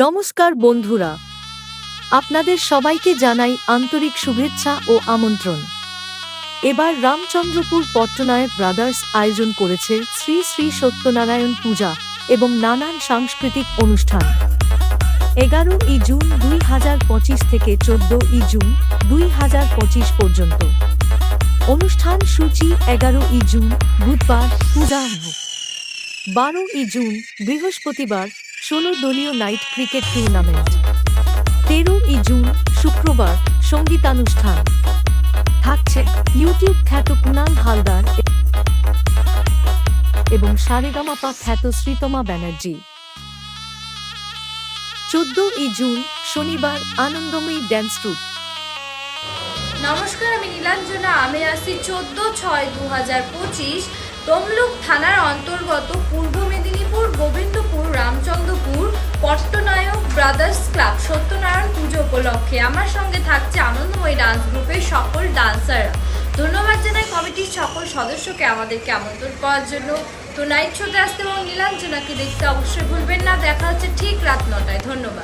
নমস্কার বন্ধুরা, আপনাদের সবাইকে জানাই আন্তরিক শুভেচ্ছা ও আমন্ত্রণ। এবার রামচন্দ্রপুর পট্টনায়ক ব্রাদার্স আয়োজন করেছে শ্রী শ্রী সত্যনারায়ণ পূজা এবং নানান সাংস্কৃতিক অনুষ্ঠান। 11ই জুন 2025 থেকে 14ই জুন 2025 পর্যন্ত। অনুষ্ঠান সূচি: 11ই জুন বুধবার পূজা, 12ই জুন বৃহস্পতিবার 16 দলীয় নাইট ক্রিকেট টুর্নামেন্ট, 13ই জুন শুক্রবার সঙ্গীতানুষ্ঠান। থাকছে ইউটিউব খ্যাত কুনাল হালদার এবং সারেগামাপা খ্যাত শ্রীতমা ব্যানার্জি। 14ই জুন শনিবার আনন্দময়ী ড্যান্স ট্রুপ। নমস্কার, আমি নীলাঞ্জনা। আমি আসছি 14/6/2025 তমলুক থানার অন্তর্গত পূর্ব মেদিনীপুর গোবিন্দপুর রামচন্দ্রপুর পট্টনায়ক ব্রাদার্স ক্লাব সত্যনারায়ণ পুজো উপলক্ষে। আমার সঙ্গে থাকছে আনন্দময়ী ডান্স গ্রুপের সকল ডান্সাররা। ধন্যবাদ জানাই কমিটির সকল সদস্যকে আমাদেরকে আমন্ত্রণ করার জন্য। তো নাইট শোতে আসতে এবং নীলাঞ্জনাকে দেখতে অবশ্যই ভুলবেন না। দেখা হচ্ছে ঠিক রাত 9টায়। ধন্যবাদ।